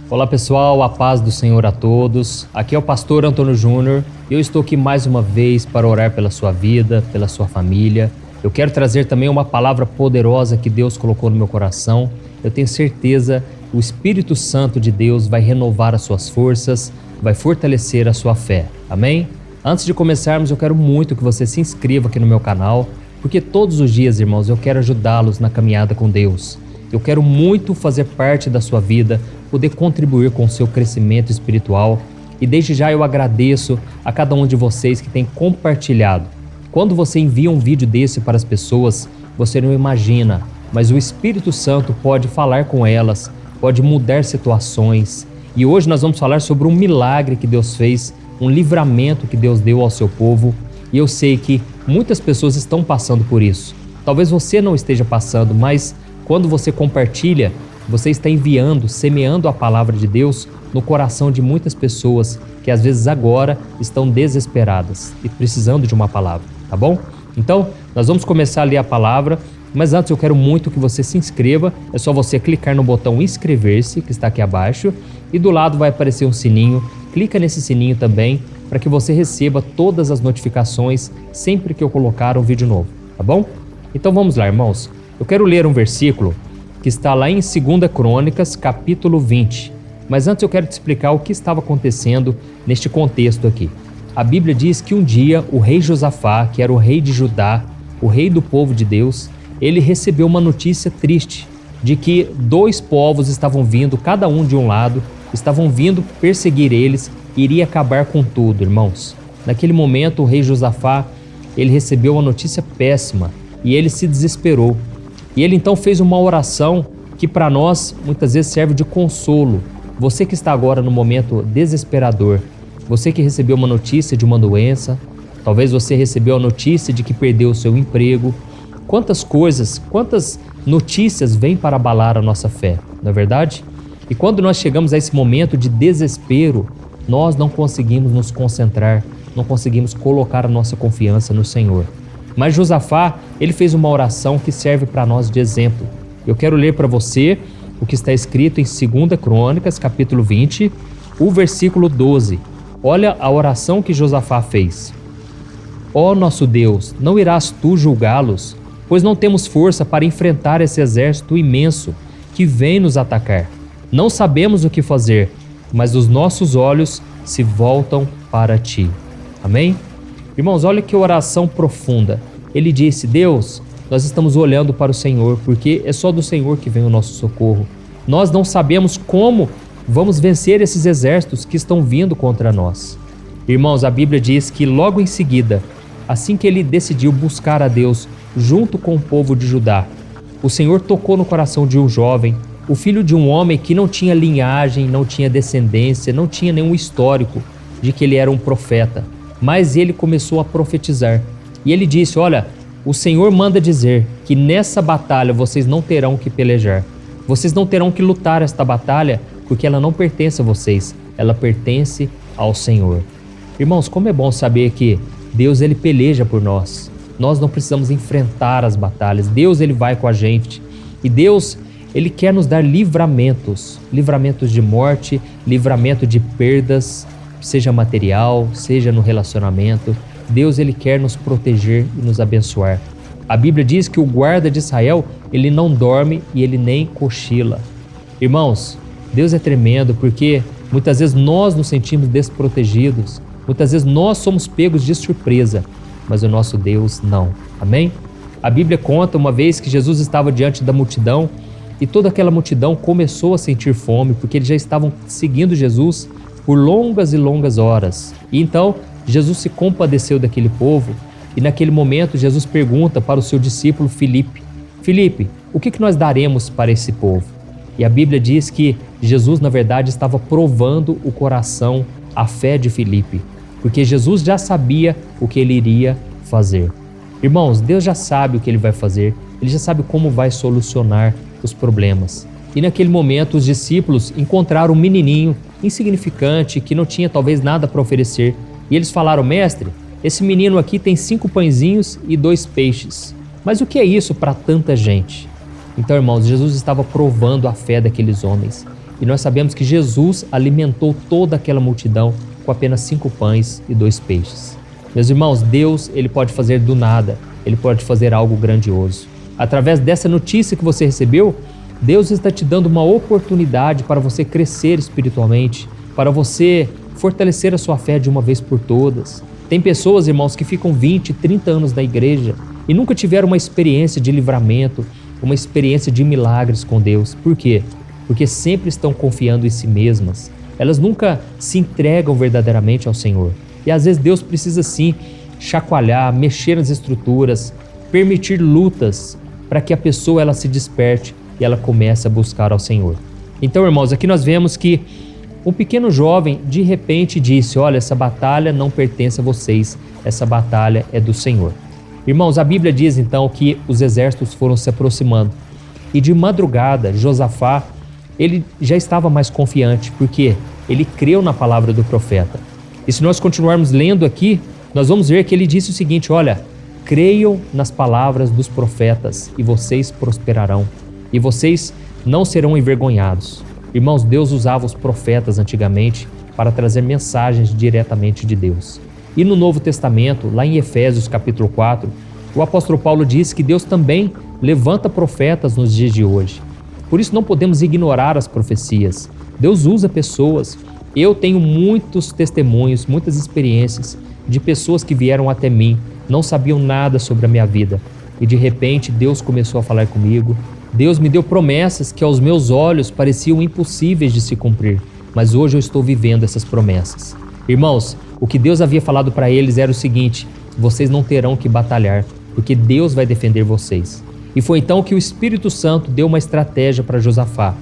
Olá pessoal, a paz do Senhor a todos. Aqui é o pastor Antônio Júnior e eu estou aqui mais uma vez para orar pela sua vida, pela sua família. Eu quero trazer também uma palavra poderosa que Deus colocou no meu coração. Eu tenho certeza que o Espírito Santo de Deus vai renovar as suas forças, vai fortalecer a sua fé. Amém? Antes de começarmos, eu quero muito que você se inscreva aqui no meu canal, porque todos os dias, irmãos, eu quero ajudá-los na caminhada com Deus. Eu quero muito fazer parte da sua vida, poder contribuir com o seu crescimento espiritual. E desde já eu agradeço a cada um de vocês que tem compartilhado. Quando você envia um vídeo desse para as pessoas, você não imagina, mas o Espírito Santo pode falar com elas, pode mudar situações. E hoje nós vamos falar sobre um milagre que Deus fez, um livramento que Deus deu ao seu povo. E eu sei que muitas pessoas estão passando por isso. Talvez você não esteja passando, mas quando você compartilha, você está enviando, semeando a palavra de Deus no coração de muitas pessoas que às vezes agora estão desesperadas e precisando de uma palavra, tá bom? Então, nós vamos começar a ler a palavra, mas antes eu quero muito que você se inscreva. É só você clicar no botão inscrever-se, que está aqui abaixo, e do lado vai aparecer um sininho. Clica nesse sininho também para que você receba todas as notificações sempre que eu colocar um vídeo novo, tá bom? Então vamos lá, irmãos. Eu quero ler um versículo que está lá em 2 Crônicas, capítulo 20. Mas antes eu quero te explicar o que estava acontecendo neste contexto aqui. A Bíblia diz que um dia o rei Josafá, que era o rei de Judá, o rei do povo de Deus, ele recebeu uma notícia triste de que dois povos estavam vindo, cada um de um lado, estavam vindo perseguir eles e iria acabar com tudo, irmãos. Naquele momento o rei Josafá, ele recebeu uma notícia péssima e ele se desesperou. E ele então fez uma oração que para nós muitas vezes serve de consolo. Você que está agora no momento desesperador, você que recebeu uma notícia de uma doença, talvez você recebeu a notícia de que perdeu o seu emprego. Quantas coisas, quantas notícias vêm para abalar a nossa fé, não é verdade? E quando nós chegamos a esse momento de desespero, nós não conseguimos nos concentrar, não conseguimos colocar a nossa confiança no Senhor. Mas Josafá, ele fez uma oração que serve para nós de exemplo. Eu quero ler para você o que está escrito em 2 Crônicas, capítulo 20, o versículo 12. Olha a oração que Josafá fez. Ó nosso Deus, não irás tu julgá-los, pois não temos força para enfrentar esse exército imenso que vem nos atacar. Não sabemos o que fazer, mas os nossos olhos se voltam para ti. Amém? Irmãos, olha que oração profunda. Ele disse: Deus, nós estamos olhando para o Senhor, porque é só do Senhor que vem o nosso socorro. Nós não sabemos como vamos vencer esses exércitos que estão vindo contra nós. Irmãos, a Bíblia diz que logo em seguida, assim que ele decidiu buscar a Deus junto com o povo de Judá, o Senhor tocou no coração de um jovem, o filho de um homem que não tinha linhagem, não tinha descendência, não tinha nenhum histórico de que ele era um profeta. Mas ele começou a profetizar. E ele disse: olha, o Senhor manda dizer que nessa batalha vocês não terão que pelejar. Vocês não terão que lutar esta batalha, porque ela não pertence a vocês, ela pertence ao Senhor. Irmãos, como é bom saber que Deus, ele peleja por nós. Nós não precisamos enfrentar as batalhas. Deus, ele vai com a gente. E Deus, ele quer nos dar livramentos. Livramentos de morte, livramento de perdas, seja material, seja no relacionamento. Deus, ele quer nos proteger e nos abençoar. A Bíblia diz que o guarda de Israel, ele não dorme e ele nem cochila. Irmãos, Deus é tremendo, porque muitas vezes nós nos sentimos desprotegidos, muitas vezes nós somos pegos de surpresa, mas o nosso Deus não. Amém? A Bíblia conta uma vez que Jesus estava diante da multidão e toda aquela multidão começou a sentir fome, porque eles já estavam seguindo Jesus por longas e longas horas. E então Jesus se compadeceu daquele povo e naquele momento Jesus pergunta para o seu discípulo Filipe: Filipe, o que nós daremos para esse povo? E a Bíblia diz que Jesus, na verdade, estava provando o coração, a fé de Filipe, porque Jesus já sabia o que ele iria fazer. Irmãos, Deus já sabe o que ele vai fazer, ele já sabe como vai solucionar os problemas. E naquele momento os discípulos encontraram um menininho insignificante que não tinha talvez nada para oferecer. E eles falaram: mestre, esse menino aqui tem 5 pãezinhos e 2 peixes. Mas o que é isso para tanta gente? Então, irmãos, Jesus estava provando a fé daqueles homens. E nós sabemos que Jesus alimentou toda aquela multidão com apenas 5 pães e 2 peixes. Meus irmãos, Deus, Ele pode fazer do nada, Ele pode fazer algo grandioso. Através dessa notícia que você recebeu, Deus está te dando uma oportunidade para você crescer espiritualmente, para você fortalecer a sua fé de uma vez por todas. Tem pessoas, irmãos, que ficam 20, 30 anos na igreja e nunca tiveram uma experiência de livramento, uma experiência de milagres com Deus. Por quê? Porque sempre estão confiando em si mesmas. Elas nunca se entregam verdadeiramente ao Senhor. E às vezes Deus precisa sim chacoalhar, mexer nas estruturas, permitir lutas para que a pessoa ela se desperte e ela comece a buscar ao Senhor. Então, irmãos, aqui nós vemos que um pequeno jovem de repente disse: olha, essa batalha não pertence a vocês, essa batalha é do Senhor. Irmãos, a Bíblia diz então que os exércitos foram se aproximando e de madrugada Josafá, ele já estava mais confiante, porque ele creu na palavra do profeta. E se nós continuarmos lendo aqui, nós vamos ver que ele disse o seguinte: olha, creiam nas palavras dos profetas e vocês prosperarão, e vocês não serão envergonhados. Irmãos, Deus usava os profetas antigamente para trazer mensagens diretamente de Deus. E no Novo Testamento, lá em Efésios capítulo 4, o apóstolo Paulo diz que Deus também levanta profetas nos dias de hoje. Por isso não podemos ignorar as profecias. Deus usa pessoas. Eu tenho muitos testemunhos, muitas experiências de pessoas que vieram até mim, não sabiam nada sobre a minha vida. E de repente Deus começou a falar comigo. Deus me deu promessas que aos meus olhos pareciam impossíveis de se cumprir. Mas hoje eu estou vivendo essas promessas. Irmãos, o que Deus havia falado para eles era o seguinte: vocês não terão que batalhar, porque Deus vai defender vocês. E foi então que o Espírito Santo deu uma estratégia para Josafá,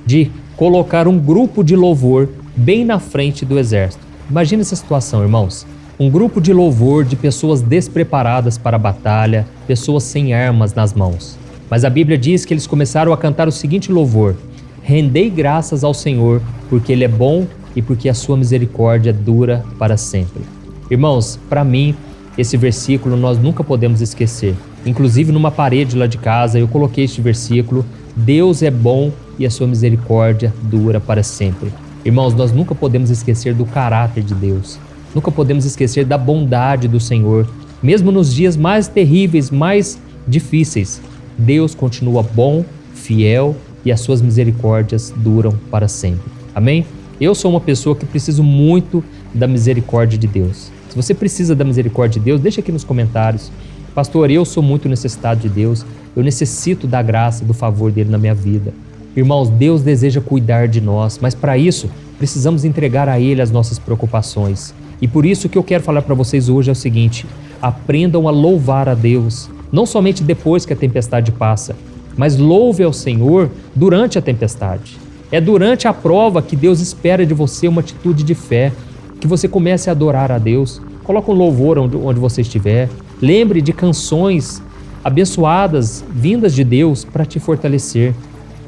de colocar um grupo de louvor bem na frente do exército. Imagina essa situação, irmãos. Um grupo de louvor de pessoas despreparadas para a batalha, pessoas sem armas nas mãos. Mas a Bíblia diz que eles começaram a cantar o seguinte louvor: rendei graças ao Senhor, porque Ele é bom e porque a sua misericórdia dura para sempre. Irmãos, para mim, esse versículo nós nunca podemos esquecer. Inclusive numa parede lá de casa eu coloquei este versículo: Deus é bom e a sua misericórdia dura para sempre. Irmãos, nós nunca podemos esquecer do caráter de Deus. Nunca podemos esquecer da bondade do Senhor. Mesmo nos dias mais terríveis, mais difíceis, Deus continua bom, fiel e as suas misericórdias duram para sempre. Amém? Eu sou uma pessoa que preciso muito da misericórdia de Deus. Se você precisa da misericórdia de Deus, deixa aqui nos comentários. Pastor, eu sou muito necessitado de Deus. Eu necessito da graça, do favor dele na minha vida. Irmãos, Deus deseja cuidar de nós, mas para isso precisamos entregar a Ele as nossas preocupações. E por isso o que eu quero falar para vocês hoje é o seguinte: aprendam a louvar a Deus, não somente depois que a tempestade passa, mas louve ao Senhor durante a tempestade. É durante a prova que Deus espera de você uma atitude de fé, que você comece a adorar a Deus. Coloque um louvor onde você estiver. Lembre de canções abençoadas, vindas de Deus para te fortalecer.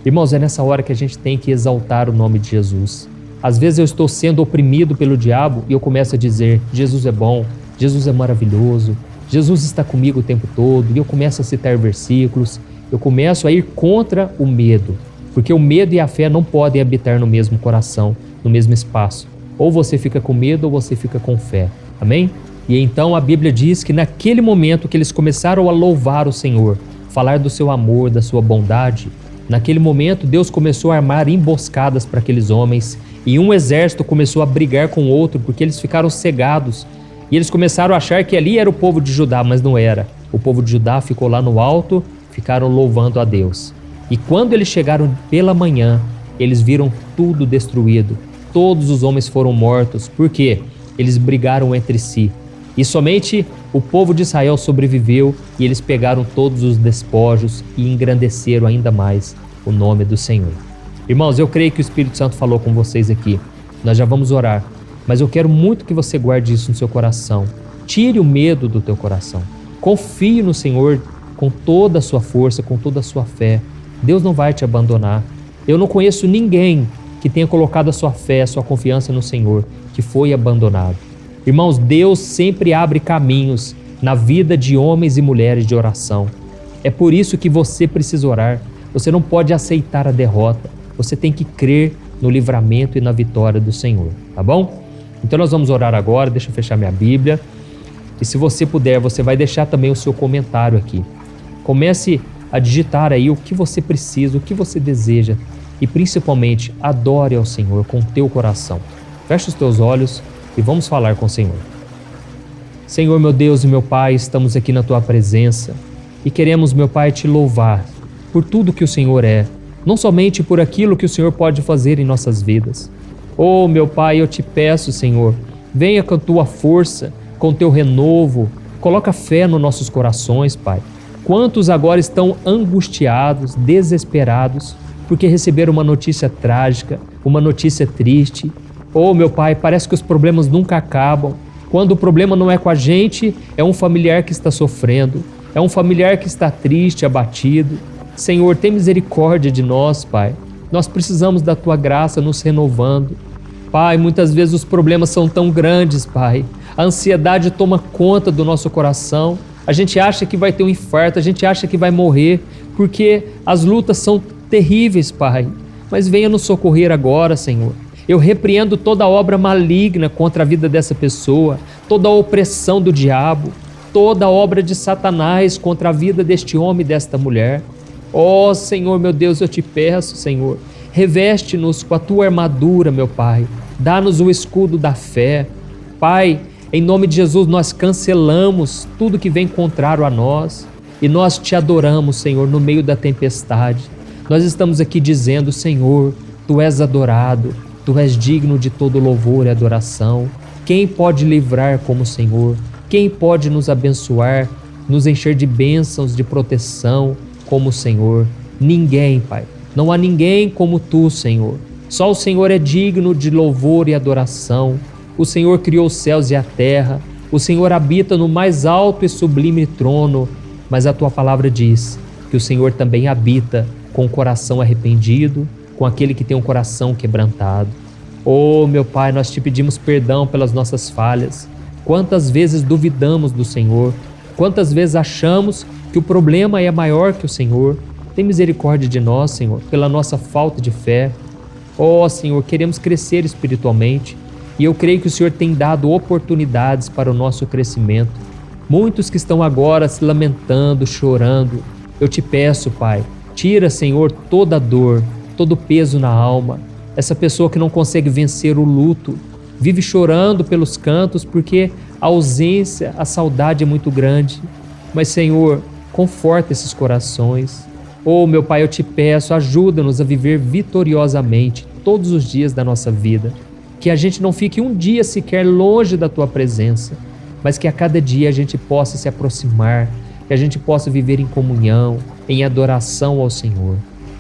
Irmãos, é nessa hora que a gente tem que exaltar o nome de Jesus. Às vezes eu estou sendo oprimido pelo diabo e eu começo a dizer: Jesus é bom, Jesus é maravilhoso, Jesus está comigo o tempo todo. E eu começo a citar versículos, eu começo a ir contra o medo, porque o medo e a fé não podem habitar no mesmo coração, no mesmo espaço. Ou você fica com medo ou você fica com fé. Amém? E então a Bíblia diz que naquele momento que eles começaram a louvar o Senhor, falar do seu amor, da sua bondade, naquele momento Deus começou a armar emboscadas para aqueles homens, e um exército começou a brigar com o outro, porque eles ficaram cegados. E eles começaram a achar que ali era o povo de Judá, mas não era. O povo de Judá ficou lá no alto, ficaram louvando a Deus. E quando eles chegaram pela manhã, eles viram tudo destruído. Todos os homens foram mortos. Por quê? Eles brigaram entre si. E somente o povo de Israel sobreviveu, e eles pegaram todos os despojos e engrandeceram ainda mais o nome do Senhor. Irmãos, eu creio que o Espírito Santo falou com vocês aqui. Nós já vamos orar, mas eu quero muito que você guarde isso no seu coração. Tire o medo do teu coração. Confie no Senhor com toda a sua força, com toda a sua fé. Deus não vai te abandonar. Eu não conheço ninguém que tenha colocado a sua fé, a sua confiança no Senhor, que foi abandonado. Irmãos, Deus sempre abre caminhos na vida de homens e mulheres de oração. É por isso que você precisa orar. Você não pode aceitar a derrota. Você tem que crer no livramento e na vitória do Senhor, tá bom? Então nós vamos orar agora, deixa eu fechar minha Bíblia. E se você puder, você vai deixar também o seu comentário aqui. Comece a digitar aí o que você precisa, o que você deseja e principalmente adore ao Senhor com o teu coração. Feche os teus olhos e vamos falar com o Senhor. Senhor, meu Deus e meu Pai, estamos aqui na tua presença e queremos, meu Pai, te louvar por tudo que o Senhor é, não somente por aquilo que o Senhor pode fazer em nossas vidas. Oh, meu Pai, eu te peço, Senhor, venha com a tua força, com teu renovo, coloca fé nos nossos corações, Pai. Quantos agora estão angustiados, desesperados, porque receberam uma notícia trágica, uma notícia triste. Oh, meu Pai, parece que os problemas nunca acabam. Quando o problema não é com a gente, é um familiar que está sofrendo, é um familiar que está triste, abatido. Senhor, tem misericórdia de nós, Pai. Nós precisamos da tua graça nos renovando. Pai, muitas vezes os problemas são tão grandes, Pai. A ansiedade toma conta do nosso coração. A gente acha que vai ter um infarto, a gente acha que vai morrer, porque as lutas são terríveis, Pai. Mas venha nos socorrer agora, Senhor. Eu repreendo toda obra maligna contra a vida dessa pessoa, toda a opressão do diabo, toda a obra de Satanás contra a vida deste homem e desta mulher. Ó Senhor, meu Deus, eu te peço, Senhor, reveste-nos com a tua armadura, meu Pai. Dá-nos o escudo da fé. Pai, em nome de Jesus, nós cancelamos tudo que vem contrário a nós e nós te adoramos, Senhor, no meio da tempestade. Nós estamos aqui dizendo, Senhor, tu és adorado, tu és digno de todo louvor e adoração. Quem pode livrar como o Senhor? Quem pode nos abençoar, nos encher de bênçãos, de proteção como o Senhor? Ninguém, Pai. Não há ninguém como tu, Senhor. Só o Senhor é digno de louvor e adoração. O Senhor criou os céus e a terra. O Senhor habita no mais alto e sublime trono. Mas a tua palavra diz que o Senhor também habita com o coração arrependido, com aquele que tem um coração quebrantado. Oh, meu Pai, nós te pedimos perdão pelas nossas falhas. Quantas vezes duvidamos do Senhor? Quantas vezes achamos que o problema é maior que o Senhor? Tem misericórdia de nós, Senhor, pela nossa falta de fé. Oh, Senhor, queremos crescer espiritualmente e eu creio que o Senhor tem dado oportunidades para o nosso crescimento. Muitos que estão agora se lamentando, chorando, eu te peço, Pai, tira, Senhor, toda a dor, todo o peso na alma. Essa pessoa que não consegue vencer o luto, vive chorando pelos cantos porque a ausência, a saudade é muito grande. Mas, Senhor, conforta esses corações. Oh, meu Pai, eu te peço, ajuda-nos a viver vitoriosamente todos os dias da nossa vida. Que a gente não fique um dia sequer longe da Tua presença, mas que a cada dia a gente possa se aproximar, que a gente possa viver em comunhão, em adoração ao Senhor.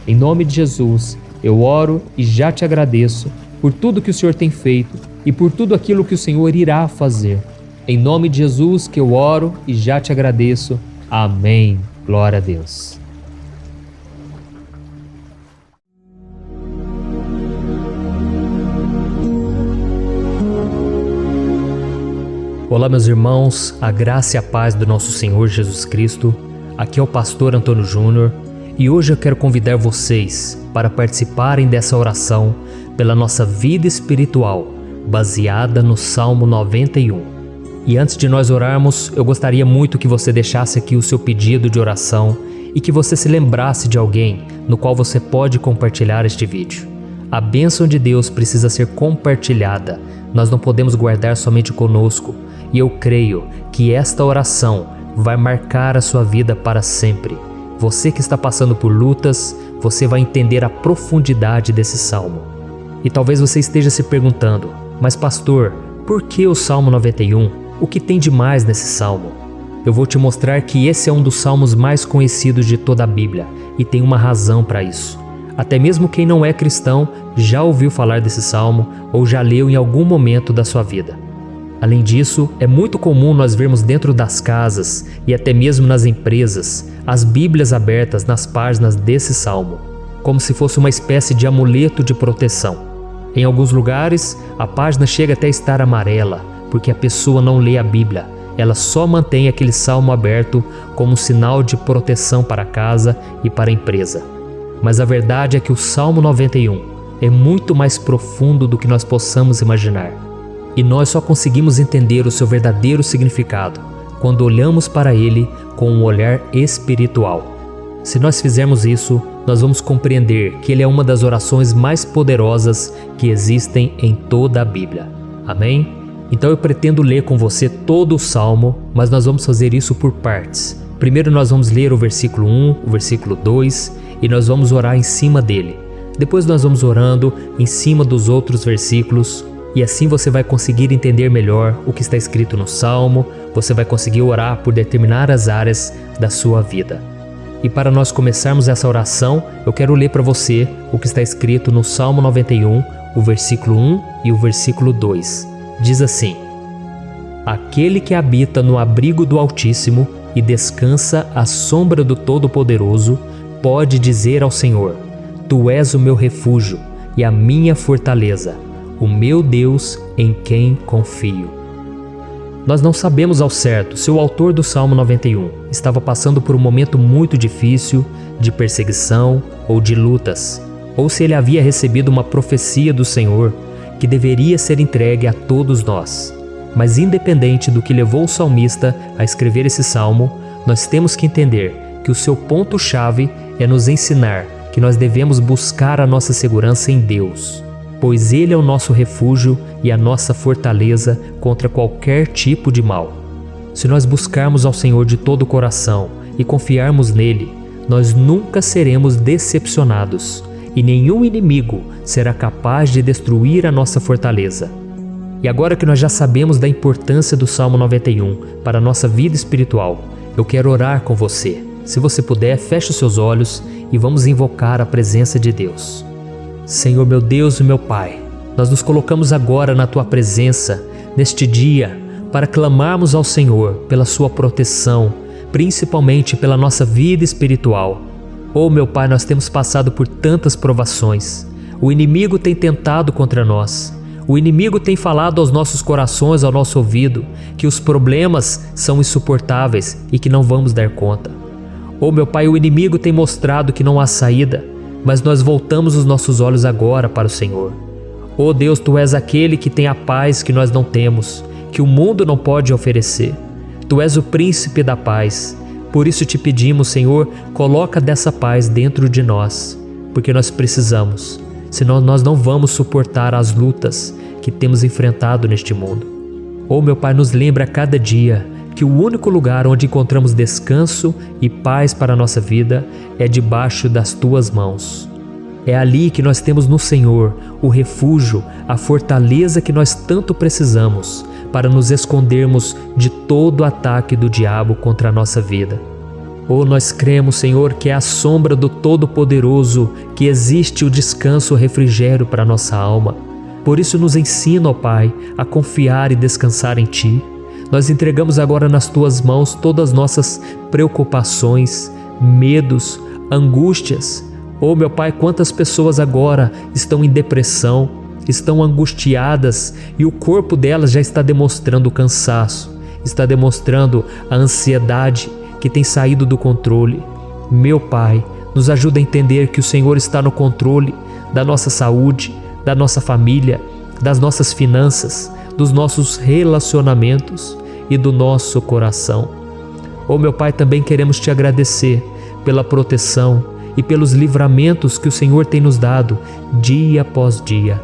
Em nome de Jesus, eu oro e já te agradeço por tudo que o Senhor tem feito e por tudo aquilo que o Senhor irá fazer. Em nome de Jesus que eu oro e já te agradeço. Amém. Glória a Deus. Olá, meus irmãos, a graça e a paz do nosso Senhor Jesus Cristo. Aqui é o pastor Antônio Júnior e hoje eu quero convidar vocês para participarem dessa oração pela nossa vida espiritual, baseada no Salmo 91. E antes de nós orarmos, eu gostaria muito que você deixasse aqui o seu pedido de oração e que você se lembrasse de alguém no qual você pode compartilhar este vídeo. A bênção de Deus precisa ser compartilhada, nós não podemos guardar somente conosco, e eu creio que esta oração vai marcar a sua vida para sempre. Você que está passando por lutas, você vai entender a profundidade desse salmo. E talvez você esteja se perguntando, mas pastor, por que o Salmo 91? O que tem de mais nesse salmo? Eu vou te mostrar que esse é um dos salmos mais conhecidos de toda a Bíblia e tem uma razão para isso. Até mesmo quem não é cristão já ouviu falar desse salmo ou já leu em algum momento da sua vida. Além disso, é muito comum nós vermos dentro das casas e até mesmo nas empresas as Bíblias abertas nas páginas desse salmo, como se fosse uma espécie de amuleto de proteção. Em alguns lugares, a página chega até a estar amarela, porque a pessoa não lê a Bíblia, ela só mantém aquele salmo aberto como sinal de proteção para a casa e para a empresa. Mas a verdade é que o Salmo 91 é muito mais profundo do que nós possamos imaginar. E nós só conseguimos entender o seu verdadeiro significado quando olhamos para ele com um olhar espiritual. Se nós fizermos isso, nós vamos compreender que ele é uma das orações mais poderosas que existem em toda a Bíblia. Amém? Então eu pretendo ler com você todo o Salmo, mas nós vamos fazer isso por partes. Primeiro nós vamos ler o versículo 1, o versículo 2 e nós vamos orar em cima dele. Depois nós vamos orando em cima dos outros versículos e assim você vai conseguir entender melhor o que está escrito no Salmo, você vai conseguir orar por determinadas áreas da sua vida. E para nós começarmos essa oração, eu quero ler para você o que está escrito no Salmo 91, o versículo 1 e o versículo 2. Diz assim: Aquele que habita no abrigo do Altíssimo e descansa à sombra do Todo-Poderoso, pode dizer ao Senhor: Tu és o meu refúgio e a minha fortaleza, o meu Deus em quem confio. Nós não sabemos ao certo se o autor do Salmo 91 estava passando por um momento muito difícil, de perseguição ou de lutas, ou se ele havia recebido uma profecia do Senhor que deveria ser entregue a todos nós. Mas independente do que levou o salmista a escrever esse salmo, nós temos que entender que o seu ponto-chave é nos ensinar que nós devemos buscar a nossa segurança em Deus, pois Ele é o nosso refúgio e a nossa fortaleza contra qualquer tipo de mal. Se nós buscarmos ao Senhor de todo o coração e confiarmos nele, nós nunca seremos decepcionados e nenhum inimigo será capaz de destruir a nossa fortaleza. E agora que nós já sabemos da importância do Salmo 91 para a nossa vida espiritual, eu quero orar com você. Se você puder, feche os seus olhos e vamos invocar a presença de Deus. Senhor meu Deus e meu Pai, nós nos colocamos agora na Tua presença, neste dia, para clamarmos ao Senhor pela Sua proteção, principalmente pela nossa vida espiritual. Oh meu Pai, nós temos passado por tantas provações. O inimigo tem tentado contra nós. O inimigo tem falado aos nossos corações, ao nosso ouvido, que os problemas são insuportáveis e que não vamos dar conta. Oh meu Pai, o inimigo tem mostrado que não há saída, mas nós voltamos os nossos olhos agora para o Senhor. Oh Deus, Tu és aquele que tem a paz que nós não temos, que o mundo não pode oferecer. Tu és o príncipe da paz. Por isso te pedimos, Senhor, coloca dessa paz dentro de nós, porque nós precisamos, senão nós não vamos suportar as lutas que temos enfrentado neste mundo. Oh meu Pai, nos lembra a cada dia que o único lugar onde encontramos descanso e paz para a nossa vida é debaixo das Tuas mãos. É ali que nós temos no Senhor o refúgio, a fortaleza que nós tanto precisamos para nos escondermos de todo ataque do diabo contra a nossa vida. Oh, nós cremos, Senhor, que é à sombra do Todo-Poderoso que existe o descanso, o refrigério para a nossa alma. Por isso nos ensina, ó Pai, a confiar e descansar em Ti. Nós entregamos agora nas Tuas mãos todas as nossas preocupações, medos, angústias. Oh meu Pai, quantas pessoas agora estão em depressão, estão angustiadas e o corpo delas já está demonstrando o cansaço, está demonstrando a ansiedade que tem saído do controle. Meu Pai, nos ajuda a entender que o Senhor está no controle da nossa saúde, da nossa família, das nossas finanças, dos nossos relacionamentos e do nosso coração. Oh meu Pai, também queremos Te agradecer pela proteção e pelos livramentos que o Senhor tem nos dado dia após dia.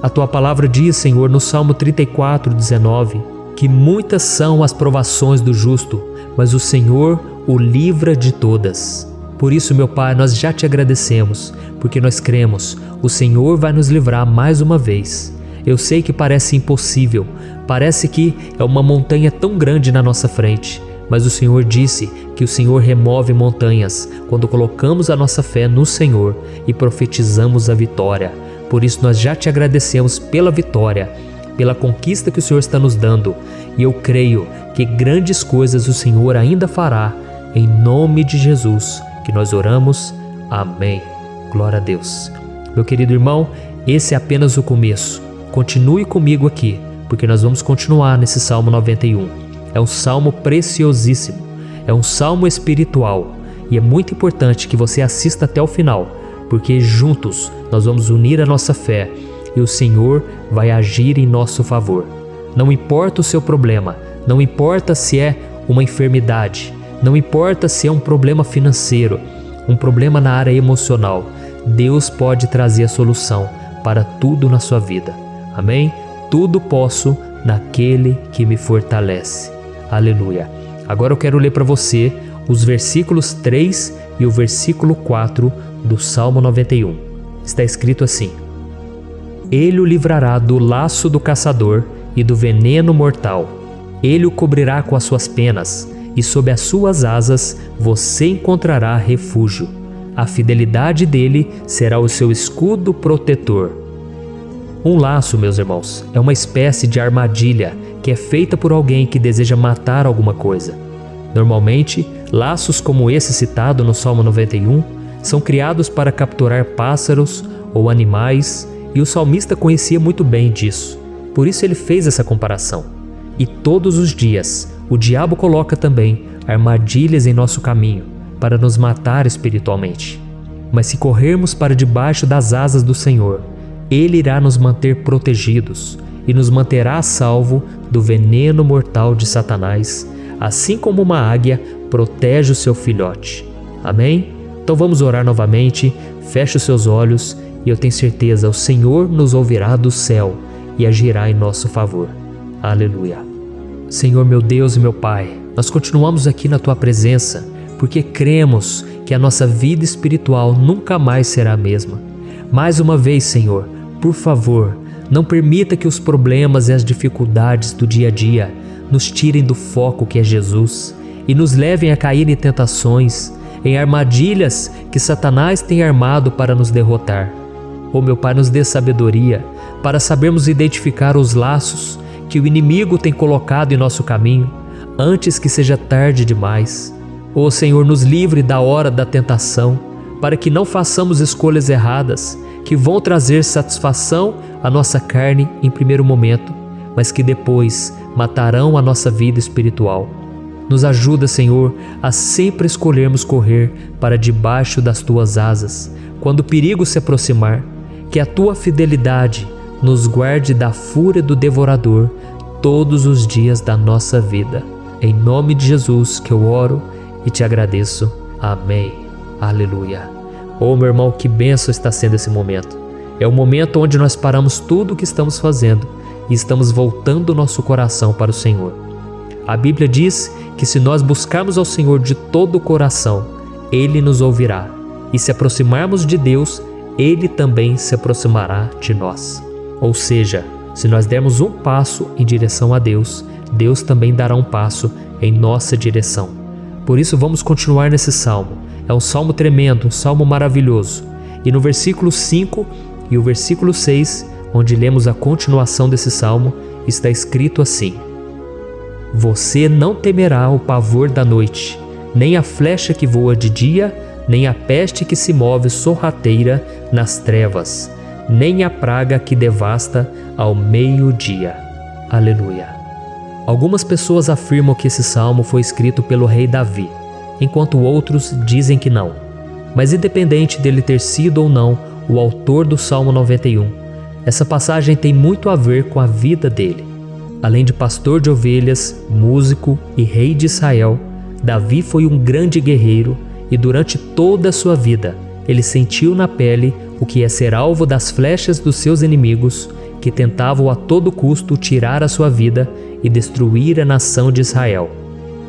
A Tua palavra diz, Senhor, no Salmo 34:19, que muitas são as provações do justo, mas o Senhor o livra de todas. Por isso, meu Pai, nós já Te agradecemos, porque nós cremos, o Senhor vai nos livrar mais uma vez. Eu sei que parece impossível, parece que é uma montanha tão grande na nossa frente, mas o Senhor disse que o Senhor remove montanhas quando colocamos a nossa fé no Senhor e profetizamos a vitória. Por isso nós já Te agradecemos pela vitória, pela conquista que o Senhor está nos dando, e eu creio que grandes coisas o Senhor ainda fará, em nome de Jesus, que nós oramos. Amém. Glória a Deus. Meu querido irmão, esse é apenas o começo. Continue comigo aqui, porque nós vamos continuar nesse Salmo 91. É um salmo preciosíssimo, é um salmo espiritual, e é muito importante que você assista até o final, porque juntos nós vamos unir a nossa fé e o Senhor vai agir em nosso favor. Não importa o seu problema, não importa se é uma enfermidade, não importa se é um problema financeiro, um problema na área emocional, Deus pode trazer a solução para tudo na sua vida. Amém? Tudo posso naquele que me fortalece. Aleluia. Agora eu quero ler para você os versículos 3 e o versículo 4 do Salmo 91. Está escrito assim: Ele o livrará do laço do caçador e do veneno mortal. Ele o cobrirá com as suas penas, e sob as suas asas você encontrará refúgio. A fidelidade dele será o seu escudo protetor. Um laço, meus irmãos, é uma espécie de armadilha que é feita por alguém que deseja matar alguma coisa. Normalmente, laços como esse citado no Salmo 91 são criados para capturar pássaros ou animais, e o salmista conhecia muito bem disso. Por isso ele fez essa comparação. E todos os dias, o diabo coloca também armadilhas em nosso caminho para nos matar espiritualmente. Mas se corrermos para debaixo das asas do Senhor, Ele irá nos manter protegidos e nos manterá a salvo do veneno mortal de Satanás, assim como uma águia protege o seu filhote. Amém? Então vamos orar novamente, feche os seus olhos e eu tenho certeza, o Senhor nos ouvirá do céu e agirá em nosso favor. Aleluia. Senhor, meu Deus e meu Pai, nós continuamos aqui na Tua presença porque cremos que a nossa vida espiritual nunca mais será a mesma. Mais uma vez, Senhor, por favor, não permita que os problemas e as dificuldades do dia a dia nos tirem do foco que é Jesus e nos levem a cair em tentações, em armadilhas que Satanás tem armado para nos derrotar. Oh, meu Pai, nos dê sabedoria para sabermos identificar os laços que o inimigo tem colocado em nosso caminho antes que seja tarde demais. Oh, Senhor, nos livre da hora da tentação, para que não façamos escolhas erradas que vão trazer satisfação à nossa carne em primeiro momento, mas que depois matarão a nossa vida espiritual. Nos ajuda, Senhor, a sempre escolhermos correr para debaixo das Tuas asas, quando o perigo se aproximar, que a Tua fidelidade nos guarde da fúria do devorador todos os dias da nossa vida. Em nome de Jesus que eu oro e te agradeço. Amém. Aleluia. Oh, meu irmão, que bênção está sendo esse momento. É o momento onde nós paramos tudo o que estamos fazendo e estamos voltando o nosso coração para o Senhor. A Bíblia diz que se nós buscarmos ao Senhor de todo o coração, Ele nos ouvirá. E se aproximarmos de Deus, Ele também se aproximará de nós. Ou seja, se nós dermos um passo em direção a Deus, Deus também dará um passo em nossa direção. Por isso vamos continuar nesse salmo. É um salmo tremendo, um salmo maravilhoso. E no versículo 5 e o versículo 6, onde lemos a continuação desse salmo, está escrito assim: Você não temerá o pavor da noite, nem a flecha que voa de dia, nem a peste que se move sorrateira nas trevas, nem a praga que devasta ao meio-dia. Aleluia. Algumas pessoas afirmam que esse salmo foi escrito pelo rei Davi, enquanto outros dizem que não. Mas independente dele ter sido ou não o autor do Salmo 91, essa passagem tem muito a ver com a vida dele. Além de pastor de ovelhas, músico e rei de Israel, Davi foi um grande guerreiro e durante toda a sua vida ele sentiu na pele o que é ser alvo das flechas dos seus inimigos que tentavam a todo custo tirar a sua vida e destruir a nação de Israel.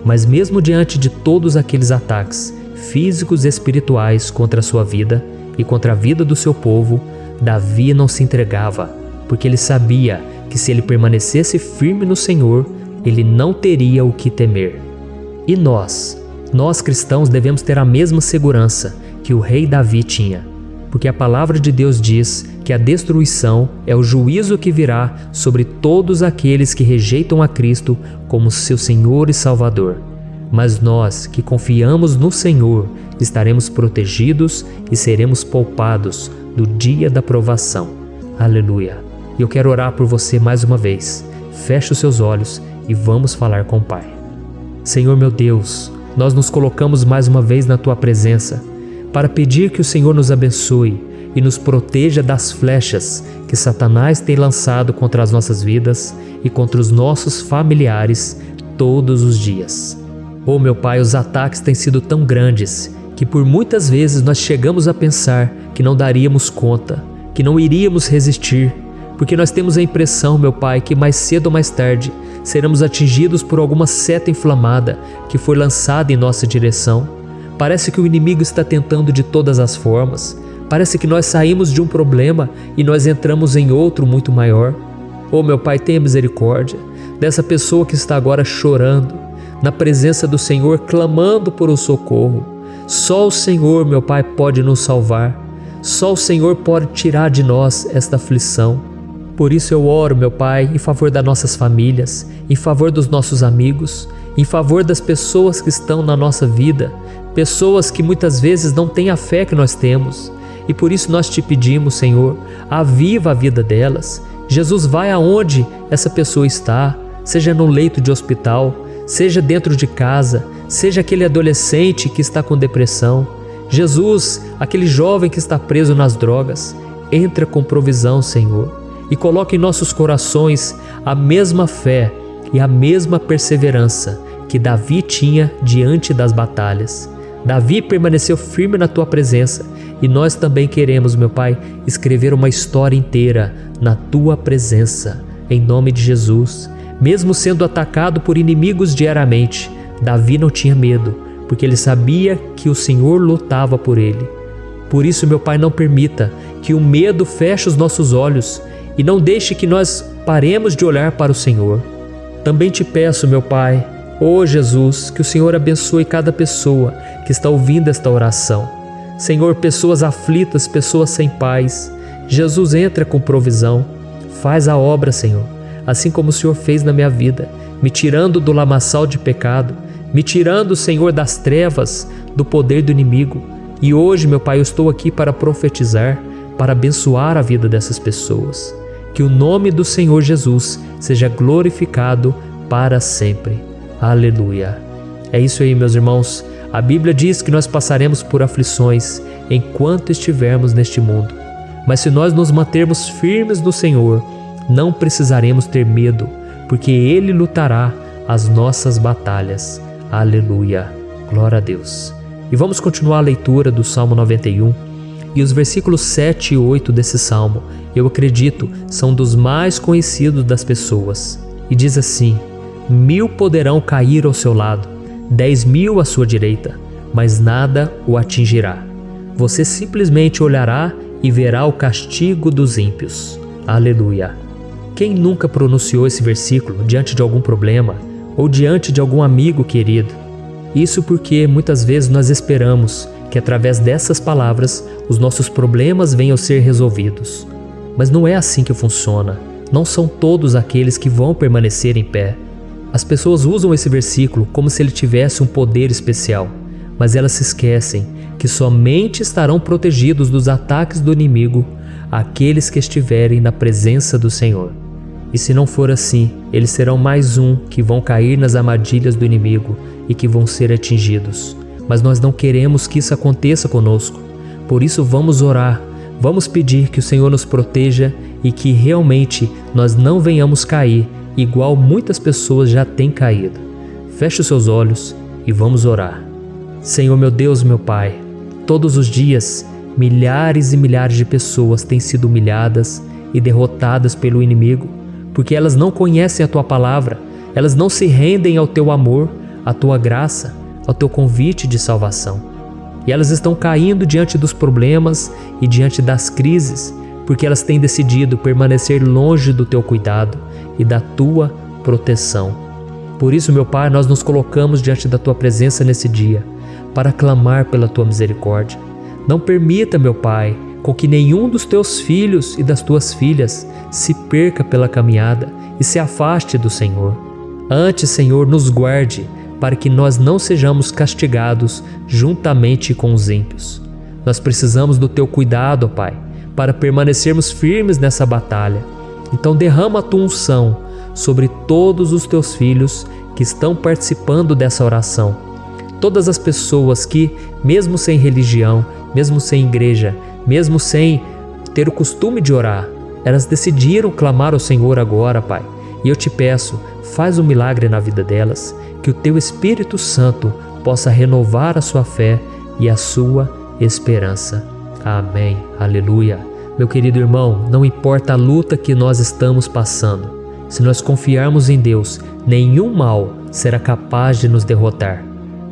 Mas mesmo diante de todos aqueles ataques físicos e espirituais contra a sua vida e contra a vida do seu povo, Davi não se entregava, porque ele sabia que se ele permanecesse firme no Senhor, ele não teria o que temer. E nós cristãos devemos ter a mesma segurança que o rei Davi tinha, porque a palavra de Deus diz que a destruição é o juízo que virá sobre todos aqueles que rejeitam a Cristo como seu Senhor e Salvador. Mas nós que confiamos no Senhor estaremos protegidos e seremos poupados do dia da provação. Aleluia. E eu quero orar por você mais uma vez. Feche os seus olhos e vamos falar com o Pai. Senhor meu Deus, nós nos colocamos mais uma vez na Tua presença, para pedir que o Senhor nos abençoe e nos proteja das flechas que Satanás tem lançado contra as nossas vidas e contra os nossos familiares todos os dias. Oh, meu Pai, os ataques têm sido tão grandes que por muitas vezes nós chegamos a pensar que não daríamos conta, que não iríamos resistir, porque nós temos a impressão, meu Pai, que mais cedo ou mais tarde seremos atingidos por alguma seta inflamada que foi lançada em nossa direção. Parece que o inimigo está tentando de todas as formas. Parece que nós saímos de um problema e nós entramos em outro muito maior. Oh, meu Pai, tenha misericórdia dessa pessoa que está agora chorando, na presença do Senhor, clamando por um socorro. Só o Senhor, meu Pai, pode nos salvar. Só o Senhor pode tirar de nós esta aflição. Por isso eu oro, meu Pai, em favor das nossas famílias, em favor dos nossos amigos, em favor das pessoas que estão na nossa vida, pessoas que muitas vezes não têm a fé que nós temos. E por isso nós te pedimos, Senhor, aviva a vida delas. Jesus, vai aonde essa pessoa está, seja no leito de hospital, seja dentro de casa, seja aquele adolescente que está com depressão. Jesus, aquele jovem que está preso nas drogas, entra com provisão, Senhor, e coloca em nossos corações a mesma fé e a mesma perseverança que Davi tinha diante das batalhas. Davi permaneceu firme na tua presença e nós também queremos, meu Pai, escrever uma história inteira na tua presença, em nome de Jesus. Mesmo sendo atacado por inimigos diariamente, Davi não tinha medo, porque ele sabia que o Senhor lutava por ele. Por isso, meu Pai, não permita que o medo feche os nossos olhos e não deixe que nós paremos de olhar para o Senhor. Também te peço, meu Pai, ó Jesus, que o Senhor abençoe cada pessoa que está ouvindo esta oração. Senhor, pessoas aflitas, pessoas sem paz. Jesus, entra com provisão. Faz a obra, Senhor, assim como o Senhor fez na minha vida, me tirando do lamaçal de pecado, me tirando, Senhor, das trevas, do poder do inimigo. E hoje, meu Pai, eu estou aqui para profetizar, para abençoar a vida dessas pessoas. Que o nome do Senhor Jesus seja glorificado para sempre. Aleluia. É isso aí, meus irmãos. A Bíblia diz que nós passaremos por aflições enquanto estivermos neste mundo. Mas se nós nos mantermos firmes no Senhor, não precisaremos ter medo, porque Ele lutará as nossas batalhas. Aleluia. Glória a Deus. E vamos continuar a leitura do Salmo 91. E os versículos 7 e 8 desse Salmo, eu acredito, são dos mais conhecidos das pessoas. E diz assim: 1000 poderão cair ao seu lado, 10.000 à sua direita, mas nada o atingirá. Você simplesmente olhará e verá o castigo dos ímpios. Aleluia. Quem nunca pronunciou esse versículo diante de algum problema ou diante de algum amigo querido? Isso porque muitas vezes nós esperamos que através dessas palavras os nossos problemas venham a ser resolvidos. Mas não é assim que funciona. Não são todos aqueles que vão permanecer em pé. As pessoas usam esse versículo como se ele tivesse um poder especial, mas elas se esquecem que somente estarão protegidos dos ataques do inimigo aqueles que estiverem na presença do Senhor. E se não for assim, eles serão mais um que vão cair nas armadilhas do inimigo e que vão ser atingidos. Mas nós não queremos que isso aconteça conosco. Por isso vamos orar, vamos pedir que o Senhor nos proteja e que realmente nós não venhamos cair igual muitas pessoas já têm caído. Feche os seus olhos e vamos orar. Senhor, meu Deus, meu Pai, todos os dias milhares e milhares de pessoas têm sido humilhadas e derrotadas pelo inimigo, porque elas não conhecem a Tua palavra, elas não se rendem ao Teu amor, à Tua graça, ao Teu convite de salvação. E elas estão caindo diante dos problemas e diante das crises, porque elas têm decidido permanecer longe do Teu cuidado e da Tua proteção. Por isso, meu Pai, nós nos colocamos diante da Tua presença nesse dia, para clamar pela Tua misericórdia. Não permita, meu Pai, com que nenhum dos Teus filhos e das Tuas filhas se perca pela caminhada e se afaste do Senhor. Antes, Senhor, nos guarde, para que nós não sejamos castigados juntamente com os ímpios. Nós precisamos do Teu cuidado, ó Pai, para permanecermos firmes nessa batalha. Então derrama a Tua unção sobre todos os Teus filhos que estão participando dessa oração. todas as pessoas que, mesmo sem religião, mesmo sem igreja, mesmo sem ter o costume de orar, elas decidiram clamar ao Senhor agora, Pai. E eu te peço, faz um milagre na vida delas, que o Teu Espírito Santo possa renovar a sua fé e a sua esperança. Amém. Aleluia. Meu querido irmão, não importa a luta que nós estamos passando, se nós confiarmos em Deus, nenhum mal será capaz de nos derrotar.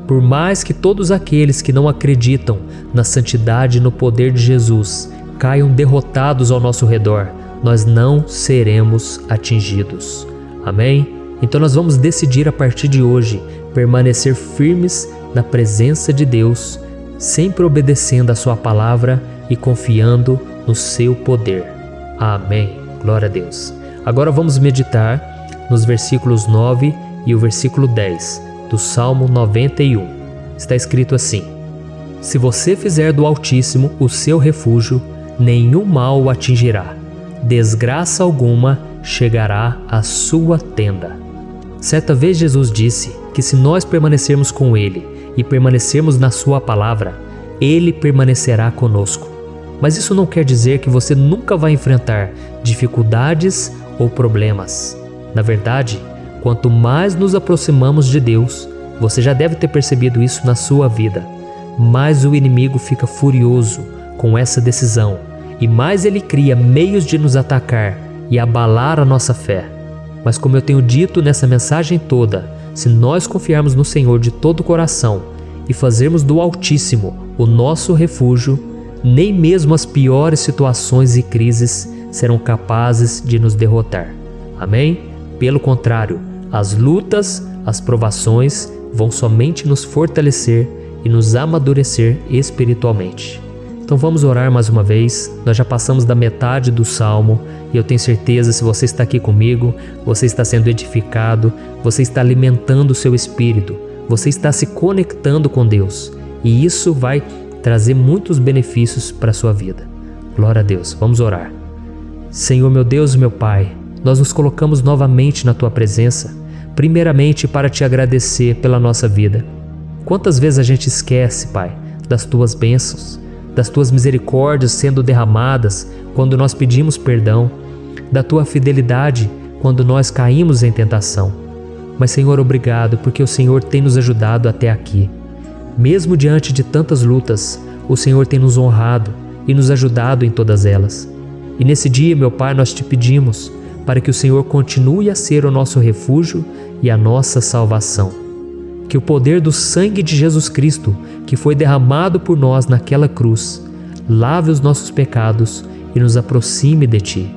Por mais que todos aqueles que não acreditam na santidade e no poder de Jesus caiam derrotados ao nosso redor, nós não seremos atingidos. Amém? Então nós vamos decidir a partir de hoje permanecer firmes na presença de Deus, sempre obedecendo a sua palavra e confiando no seu poder. Amém. Glória a Deus. Agora vamos meditar nos versículos 9 e o versículo 10 do Salmo 91. Está escrito assim: Se você fizer do Altíssimo o seu refúgio, nenhum mal o atingirá. Desgraça alguma chegará à sua tenda. Certa vez Jesus disse que se nós permanecermos com Ele e permanecermos na sua palavra, Ele permanecerá conosco. Mas isso não quer dizer que você nunca vai enfrentar dificuldades ou problemas. Na verdade, quanto mais nos aproximamos de Deus, você já deve ter percebido isso na sua vida, mais o inimigo fica furioso com essa decisão e mais ele cria meios de nos atacar e abalar a nossa fé. Mas como eu tenho dito nessa mensagem toda, se nós confiarmos no Senhor de todo o coração e fazermos do Altíssimo o nosso refúgio, nem mesmo as piores situações e crises serão capazes de nos derrotar. Amém? Pelo contrário, as lutas, as provações vão somente nos fortalecer e nos amadurecer espiritualmente. Então vamos orar mais uma vez. Nós já passamos da metade do Salmo e eu tenho certeza, se você está aqui comigo, você está sendo edificado, você está alimentando o seu espírito, você está se conectando com Deus e isso vai trazer muitos benefícios para a sua vida. Glória a Deus. Vamos orar. Senhor, meu Deus e meu Pai, nós nos colocamos novamente na Tua presença, primeiramente para Te agradecer pela nossa vida. Quantas vezes a gente esquece, Pai, das Tuas bênçãos, das Tuas misericórdias sendo derramadas quando nós pedimos perdão, da Tua fidelidade quando nós caímos em tentação. Mas, Senhor, obrigado, porque o Senhor tem nos ajudado até aqui. Mesmo diante de tantas lutas, o Senhor tem nos honrado e nos ajudado em todas elas. E nesse dia, meu Pai, nós Te pedimos para que o Senhor continue a ser o nosso refúgio e a nossa salvação. Que o poder do sangue de Jesus Cristo, que foi derramado por nós naquela cruz, lave os nossos pecados e nos aproxime de Ti.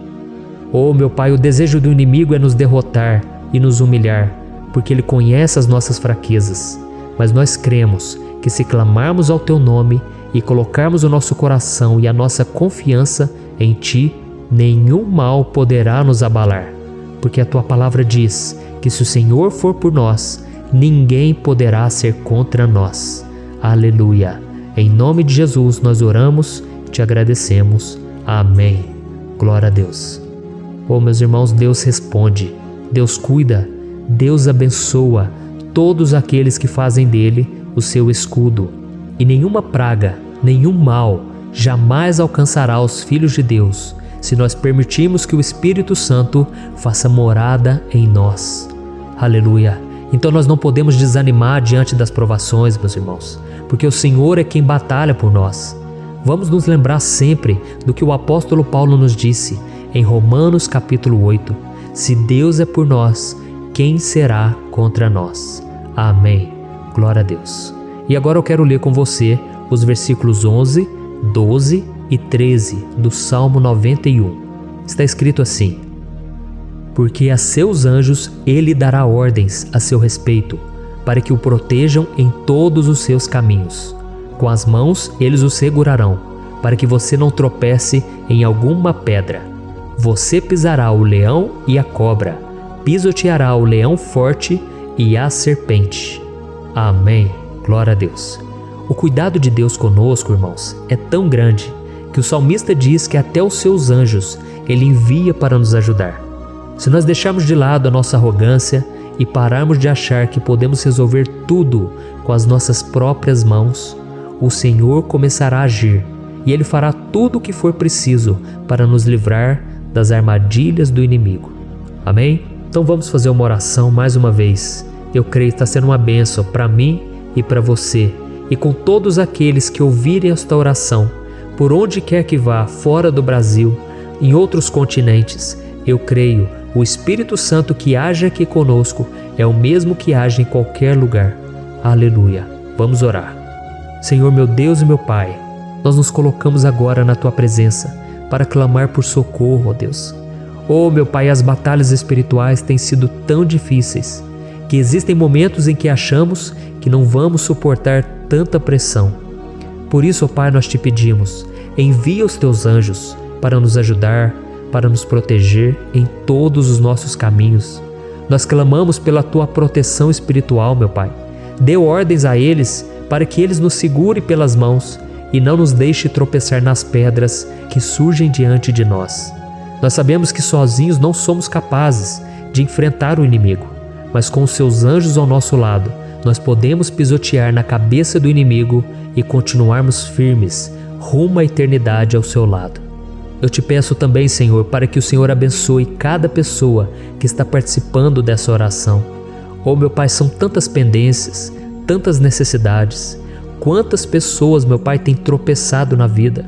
Oh, meu Pai, o desejo do inimigo é nos derrotar e nos humilhar, porque ele conhece as nossas fraquezas. Mas nós cremos que se clamarmos ao Teu nome e colocarmos o nosso coração e a nossa confiança em Ti, nenhum mal poderá nos abalar, porque a Tua palavra diz que se o Senhor for por nós, ninguém poderá ser contra nós. Aleluia! Em nome de Jesus nós oramos e Te agradecemos. Amém. Glória a Deus. Oh, meus irmãos, Deus responde, Deus cuida, Deus abençoa todos aqueles que fazem dele o seu escudo. E nenhuma praga, nenhum mal jamais alcançará os filhos de Deus, se nós permitirmos que o Espírito Santo faça morada em nós. Aleluia! Então nós não podemos desanimar diante das provações, meus irmãos, porque o Senhor é quem batalha por nós. Vamos nos lembrar sempre do que o apóstolo Paulo nos disse em Romanos capítulo 8. Se Deus é por nós, quem será contra nós? Amém. Glória a Deus. E agora eu quero ler com você os versículos 11, 12 e 13 do Salmo 91. Está escrito assim: Porque a seus anjos ele dará ordens a seu respeito, para que o protejam em todos os seus caminhos. Com as mãos eles o segurarão, para que você não tropece em alguma pedra. Você pisará o leão e a cobra, pisoteará o leão forte e a serpente. Amém. Glória a Deus. O cuidado de Deus conosco, irmãos, é tão grande que o salmista diz que até os seus anjos ele envia para nos ajudar. Se nós deixarmos de lado a nossa arrogância e pararmos de achar que podemos resolver tudo com as nossas próprias mãos, o Senhor começará a agir e Ele fará tudo o que for preciso para nos livrar das armadilhas do inimigo. Amém? Então vamos fazer uma oração mais uma vez. Eu creio que está sendo uma bênção para mim e para você, e com todos aqueles que ouvirem esta oração, por onde quer que vá, fora do Brasil, em outros continentes. Eu creio, o Espírito Santo que age aqui conosco é o mesmo que age em qualquer lugar. Aleluia. Vamos orar. Senhor, meu Deus e meu Pai, nós nos colocamos agora na Tua presença para clamar por socorro, ó Deus. Oh, meu Pai, as batalhas espirituais têm sido tão difíceis que existem momentos em que achamos que não vamos suportar tanta pressão. Por isso, ó Pai, nós te pedimos, envia os Teus anjos para nos ajudar, para nos proteger em todos os nossos caminhos. Nós clamamos pela Tua proteção espiritual, meu Pai. Dê ordens a eles para que eles nos segurem pelas mãos e não nos deixe tropeçar nas pedras que surgem diante de nós. Nós sabemos que sozinhos não somos capazes de enfrentar o inimigo, mas com os Seus anjos ao nosso lado, nós podemos pisotear na cabeça do inimigo e continuarmos firmes rumo à eternidade ao Seu lado. Eu te peço também, Senhor, para que o Senhor abençoe cada pessoa que está participando dessa oração. Oh, meu Pai, são tantas pendências, tantas necessidades. Quantas pessoas, meu Pai, têm tropeçado na vida.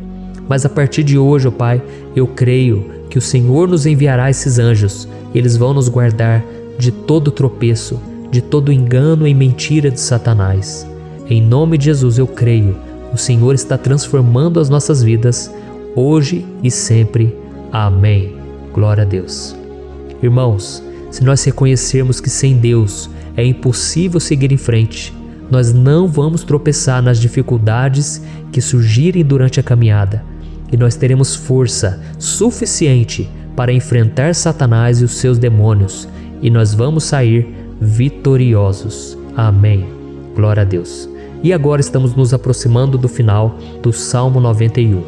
Mas a partir de hoje, oh Pai, eu creio que o Senhor nos enviará esses anjos. Eles vão nos guardar de todo tropeço, de todo engano e mentira de Satanás. Em nome de Jesus eu creio, o Senhor está transformando as nossas vidas, hoje e sempre. Amém. Glória a Deus. Irmãos, se nós reconhecermos que sem Deus é impossível seguir em frente, nós não vamos tropeçar nas dificuldades que surgirem durante a caminhada, e nós teremos força suficiente para enfrentar Satanás e os seus demônios, e nós vamos sair vitoriosos. Amém. Glória a Deus. E agora estamos nos aproximando do final do Salmo 91.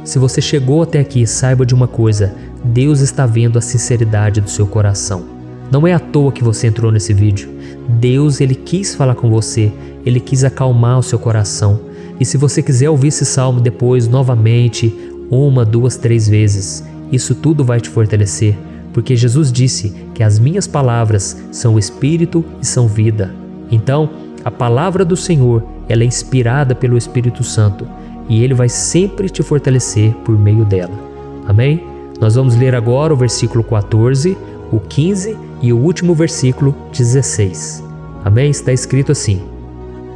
Se você chegou até aqui, saiba de uma coisa: Deus está vendo a sinceridade do seu coração. Não é à toa que você entrou nesse vídeo. Deus, Ele quis falar com você, Ele quis acalmar o seu coração. E se você quiser ouvir esse salmo depois, novamente, 1, 2, 3 vezes, isso tudo vai te fortalecer, porque Jesus disse que as minhas palavras são espírito e são vida. Então, a palavra do Senhor, ela é inspirada pelo Espírito Santo, e Ele vai sempre te fortalecer por meio dela. Amém? Nós vamos ler agora o versículo 14, o 15 e o último versículo 16. Amém? Está escrito assim: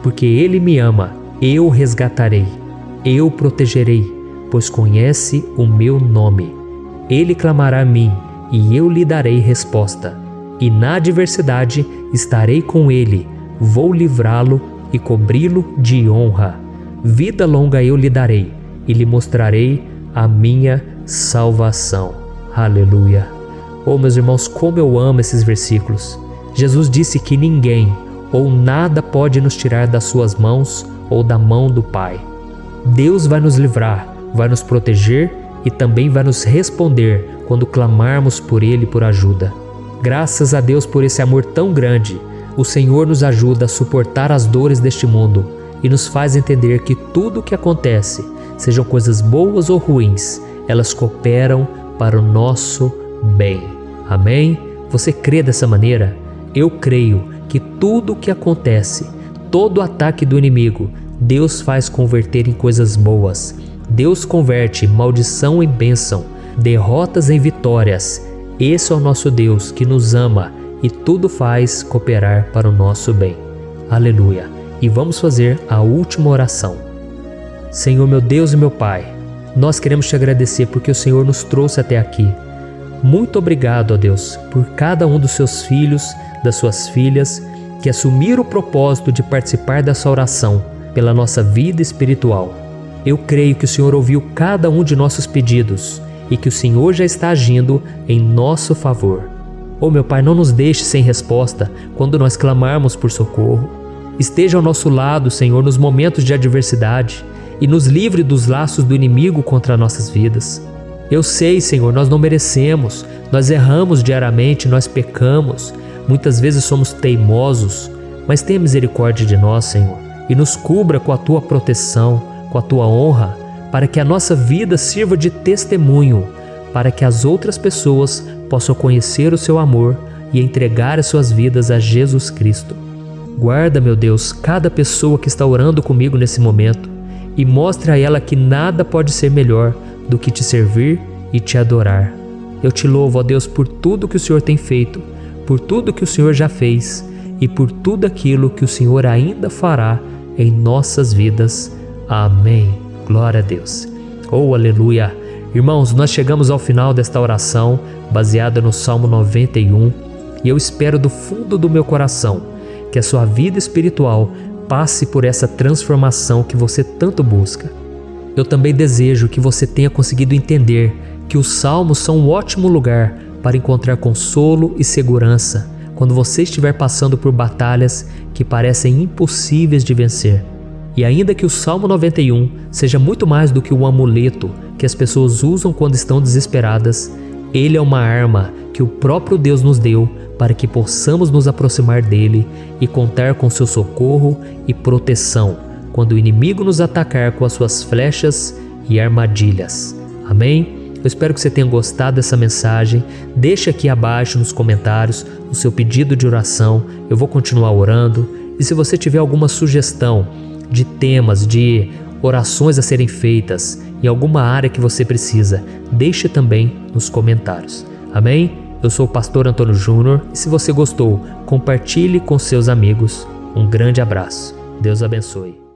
porque Ele me ama, eu o resgatarei, eu o protegerei, pois conhece o meu nome. Ele clamará a mim, e eu lhe darei resposta. E na adversidade estarei com ele, vou livrá-lo e cobri-lo de honra. Vida longa eu lhe darei, e lhe mostrarei a minha salvação. Aleluia. Oh, meus irmãos, como eu amo esses versículos. Jesus disse que ninguém ou nada pode nos tirar das suas mãos ou da mão do Pai. Deus vai nos livrar, vai nos proteger e também vai nos responder quando clamarmos por Ele por ajuda. Graças a Deus por esse amor tão grande, o Senhor nos ajuda a suportar as dores deste mundo e nos faz entender que tudo o que acontece, sejam coisas boas ou ruins, elas cooperam para o nosso bem. Amém? Você crê dessa maneira? Eu creio que tudo o que acontece, todo ataque do inimigo, Deus faz converter em coisas boas. Deus converte maldição em bênção, derrotas em vitórias. Esse é o nosso Deus que nos ama e tudo faz cooperar para o nosso bem. Aleluia! E vamos fazer a última oração. Senhor, meu Deus e meu Pai, nós queremos te agradecer porque o Senhor nos trouxe até aqui. Muito obrigado, ó Deus, por cada um dos seus filhos, das suas filhas, que assumiram o propósito de participar dessa oração pela nossa vida espiritual. Eu creio que o Senhor ouviu cada um de nossos pedidos e que o Senhor já está agindo em nosso favor. Oh, meu Pai, não nos deixe sem resposta quando nós clamarmos por socorro. Esteja ao nosso lado, Senhor, nos momentos de adversidade e nos livre dos laços do inimigo contra nossas vidas. Eu sei, Senhor, nós não merecemos, nós erramos diariamente, nós pecamos, Muitas vezes somos teimosos, mas tenha misericórdia de nós, Senhor, e nos cubra com a Tua proteção, com a Tua honra, para que a nossa vida sirva de testemunho, para que as outras pessoas possam conhecer o Seu amor e entregar as suas vidas a Jesus Cristo. Guarda, meu Deus, cada pessoa que está orando comigo nesse momento e mostre a ela que nada pode ser melhor do que te servir e te adorar. Eu te louvo, ó Deus, por tudo que o Senhor tem feito, por tudo que o Senhor já fez e por tudo aquilo que o Senhor ainda fará em nossas vidas. Amém. Glória a Deus. Oh, aleluia. Irmãos, nós chegamos ao final desta oração baseada no Salmo 91 e eu espero do fundo do meu coração que a sua vida espiritual passe por essa transformação que você tanto busca. Eu também desejo que você tenha conseguido entender que os salmos são um ótimo lugar para encontrar consolo e segurança quando você estiver passando por batalhas que parecem impossíveis de vencer. E ainda que o Salmo 91 seja muito mais do que um amuleto que as pessoas usam quando estão desesperadas, ele é uma arma que o próprio Deus nos deu para que possamos nos aproximar dele e contar com seu socorro e proteção quando o inimigo nos atacar com as suas flechas e armadilhas. Amém? Eu espero que você tenha gostado dessa mensagem. Deixe aqui abaixo nos comentários o seu pedido de oração. Eu vou continuar orando. E se você tiver alguma sugestão de temas, de orações a serem feitas em alguma área que você precisa, deixe também nos comentários. Amém? Eu sou o pastor Antônio Júnior e se você gostou, compartilhe com seus amigos. Um grande abraço. Deus abençoe.